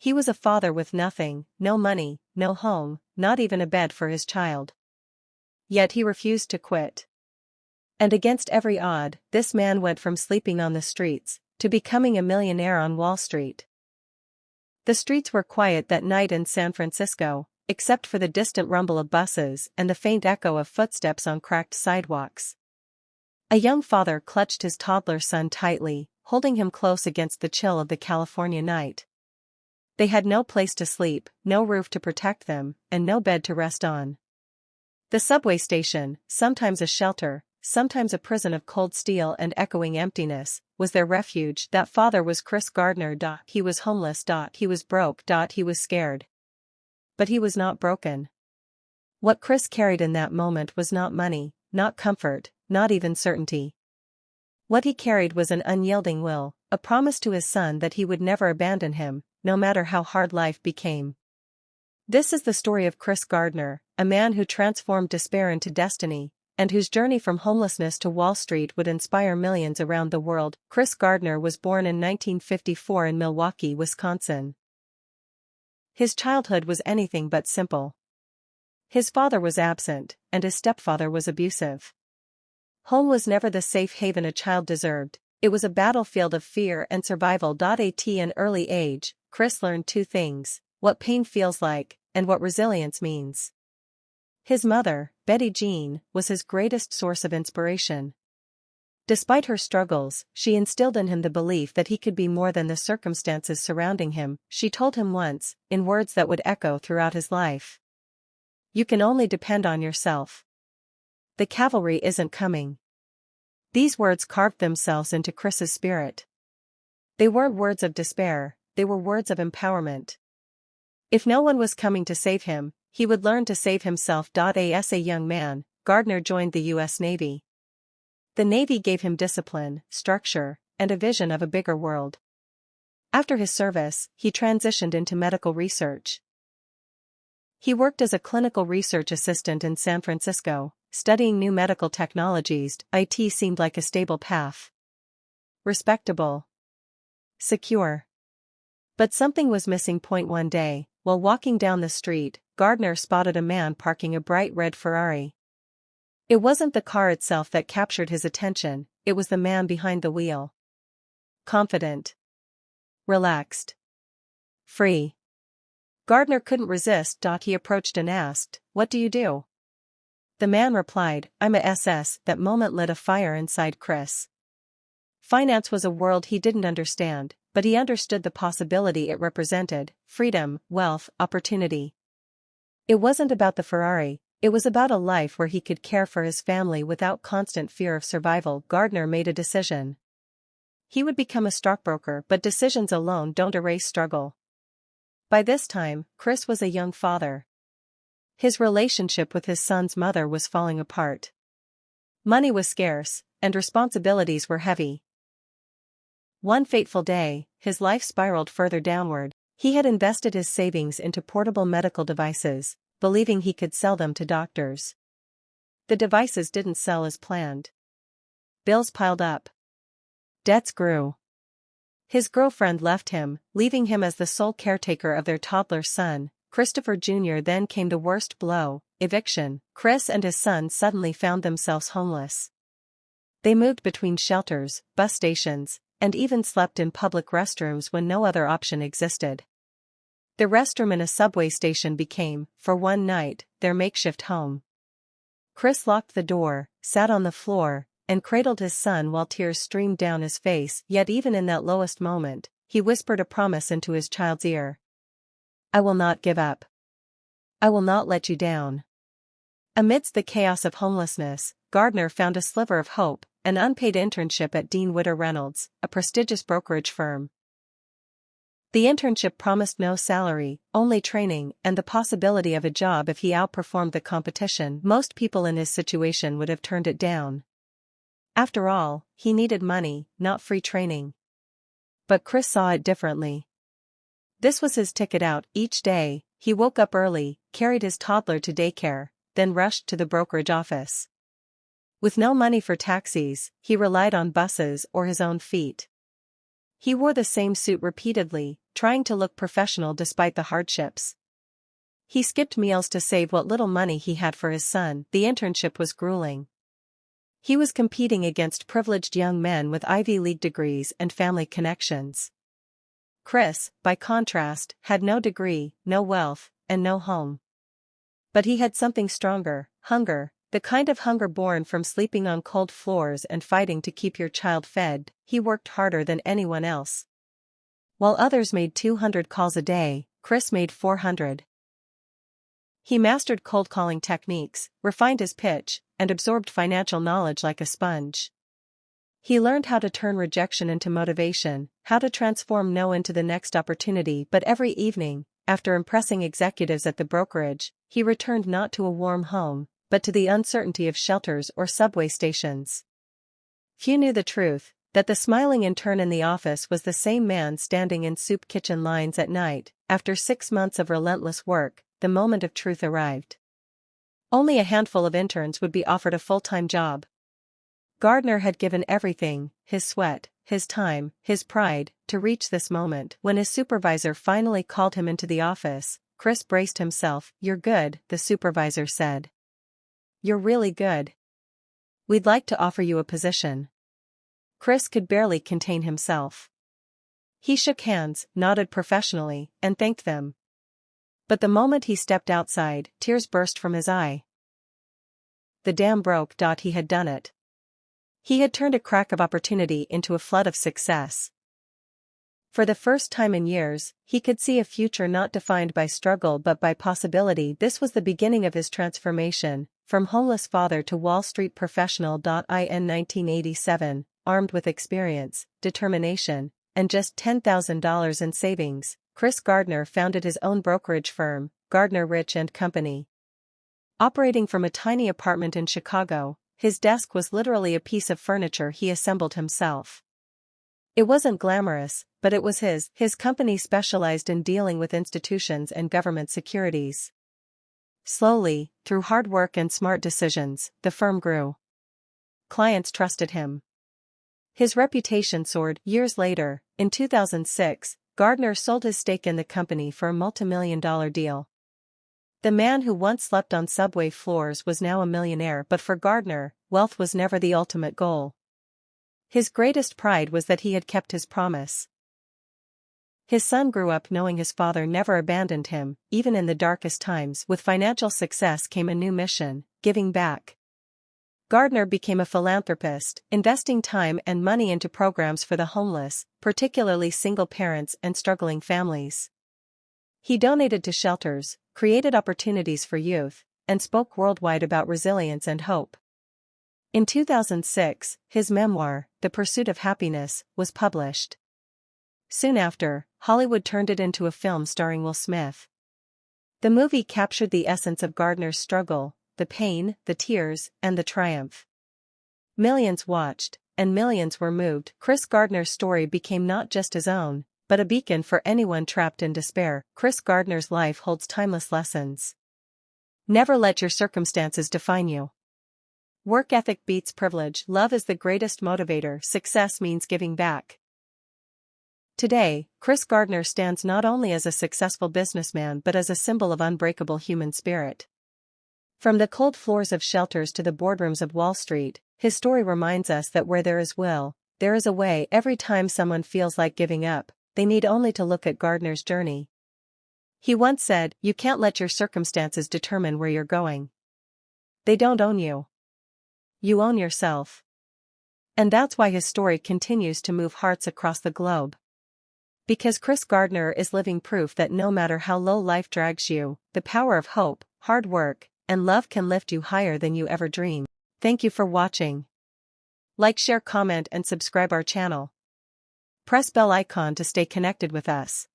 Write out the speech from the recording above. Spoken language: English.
He was a father with nothing, no money, no home, not even a bed for his child. Yet he refused to quit. And against every odd, this man went from sleeping on the streets to becoming a millionaire on Wall Street. The streets were quiet that night in San Francisco, except for the distant rumble of buses and the faint echo of footsteps on cracked sidewalks. A young father clutched his toddler son tightly, holding him close against the chill of the California night. They had no place to sleep, no roof to protect them, and no bed to rest on. The subway station, sometimes a shelter, sometimes a prison of cold steel and echoing emptiness, was their refuge. That father was Chrish Gardner. He was homeless. He was broke. He was scared. But he was not broken. What Chrish carried in that moment was not money, not comfort, not even certainty. What he carried was an unyielding will, a promise to his son that he would never abandon him, no matter how hard life became. This is the story of Chrish Gardner, a man who transformed despair into destiny, and whose journey from homelessness to Wall Street would inspire millions around the world. Chrish Gardner was born in 1954 in Milwaukee, Wisconsin. His childhood was anything but simple. His father was absent, and his stepfather was abusive. Home was never the safe haven a child deserved, it was a battlefield of fear and survival. At an early age, Chrish learned two things: what pain feels like, and what resilience means. His mother, Betty Jean, was his greatest source of inspiration. Despite her struggles, she instilled in him the belief that he could be more than the circumstances surrounding him. She told him once, in words that would echo throughout his life, "You can only depend on yourself. The cavalry isn't coming." These words carved themselves into Chris's spirit. They weren't words of despair, they were words of empowerment. If no one was coming to save him, he would learn to save himself. As a young man, Gardner joined the U.S. Navy. The Navy gave him discipline, structure, and a vision of a bigger world. After his service, he transitioned into medical research. He worked as a clinical research assistant in San Francisco, studying new medical technologies. It seemed like a stable path. Respectable. Secure. But something was missing. One day, while walking down the street, Gardner spotted a man parking a bright red Ferrari. It wasn't the car itself that captured his attention, it was the man behind the wheel. Confident. Relaxed. Free. Gardner couldn't resist. He approached and asked, "What do you do?" The man replied, "I'm a SS." That moment lit a fire inside Chrish. Finance was a world he didn't understand, but he understood the possibility it represented: freedom, wealth, opportunity. It wasn't about the Ferrari, it was about a life where he could care for his family without constant fear of survival. Gardner made a decision. He would become a stockbroker, but decisions alone don't erase struggle. By this time, Chrish was a young father. His relationship with his son's mother was falling apart. Money was scarce, and responsibilities were heavy. One fateful day, his life spiraled further downward. He had invested his savings into portable medical devices, believing he could sell them to doctors. The devices didn't sell as planned. Bills piled up. Debts grew. His girlfriend left him, leaving him as the sole caretaker of their toddler son, Christopher Jr. Then came the worst blow: eviction. Chrish and his son suddenly found themselves homeless. They moved between shelters, bus stations, and even slept in public restrooms when no other option existed. The restroom in a subway station became, for one night, their makeshift home. Chrish locked the door, sat on the floor, and cradled his son while tears streamed down his face. Yet even in that lowest moment, he whispered a promise into his child's ear. "I will not give up. I will not let you down." Amidst the chaos of homelessness, Gardner found a sliver of hope: an unpaid internship at Dean Witter Reynolds, a prestigious brokerage firm. The internship promised no salary, only training, and the possibility of a job if he outperformed the competition. Most people in his situation would have turned it down. After all, he needed money, not free training. But Chrish saw it differently. This was his ticket out. Each day, he woke up early, carried his toddler to daycare, then rushed to the brokerage office. With no money for taxis, he relied on buses or his own feet. He wore the same suit repeatedly, trying to look professional despite the hardships. He skipped meals to save what little money he had for his son. The internship was grueling. He was competing against privileged young men with Ivy League degrees and family connections. Chris, by contrast, had no degree, no wealth, and no home. But he had something stronger: hunger, the kind of hunger born from sleeping on cold floors and fighting to keep your child fed. He worked harder than anyone else. While others made 200 calls a day, Chris made 400. He mastered cold calling techniques, refined his pitch, and absorbed financial knowledge like a sponge. He learned how to turn rejection into motivation, how to transform no into the next opportunity. But every evening, after impressing executives at the brokerage, he returned not to a warm home, but to the uncertainty of shelters or subway stations. Few knew the truth, that the smiling intern in the office was the same man standing in soup kitchen lines at night. After 6 months of relentless work, the moment of truth arrived. Only a handful of interns would be offered a full-time job. Gardner had given everything, his sweat, his time, his pride, to reach this moment. When his supervisor finally called him into the office, Chris braced himself. "You're good," the supervisor said. "You're really good. We'd like to offer you a position." Chris could barely contain himself. He shook hands, nodded professionally, and thanked them. But the moment he stepped outside, tears burst from his eye. The dam broke. He had done it. He had turned a crack of opportunity into a flood of success. For the first time in years, he could see a future not defined by struggle but by possibility. This was the beginning of his transformation, from homeless father to Wall Street professional. In 1987, armed with experience, determination, and just $10,000 in savings, Chris Gardner founded his own brokerage firm, Gardner Rich & Company. Operating from a tiny apartment in Chicago, his desk was literally a piece of furniture he assembled himself. It wasn't glamorous, but it was his. His company specialized in dealing with institutions and government securities. Slowly, through hard work and smart decisions, the firm grew. Clients trusted him. His reputation soared. Years later, in 2006, Gardner sold his stake in the company for a multimillion-dollar deal. The man who once slept on subway floors was now a millionaire. But for Gardner, wealth was never the ultimate goal. His greatest pride was that he had kept his promise. His son grew up knowing his father never abandoned him, even in the darkest times. With financial success came a new mission: giving back. Gardner became a philanthropist, investing time and money into programs for the homeless, particularly single parents and struggling families. He donated to shelters, created opportunities for youth, and spoke worldwide about resilience and hope. In 2006, his memoir, The Pursuit of Happiness, was published. Soon after, Hollywood turned it into a film starring Will Smith. The movie captured the essence of Gardner's struggle: the pain, the tears, and the triumph. Millions watched, and millions were moved. Chris Gardner's story became not just his own, but a beacon for anyone trapped in despair. Chris Gardner's life holds timeless lessons. Never let your circumstances define you. Work ethic beats privilege. Love is the greatest motivator. Success means giving back. Today, Chris Gardner stands not only as a successful businessman but as a symbol of unbreakable human spirit. From the cold floors of shelters to the boardrooms of Wall Street, his story reminds us that where there is will, there is a way. Every time someone feels like giving up, they need only to look at Gardner's journey. He once said, "You can't let your circumstances determine where you're going. They don't own you. You own yourself." And that's why his story continues to move hearts across the globe. Because Chris Gardner is living proof that no matter how low life drags you, the power of hope, hard work, and love can lift you higher than you ever dreamed. Thank you for watching. Like, share, comment, and subscribe our channel. Press bell icon to stay connected with us.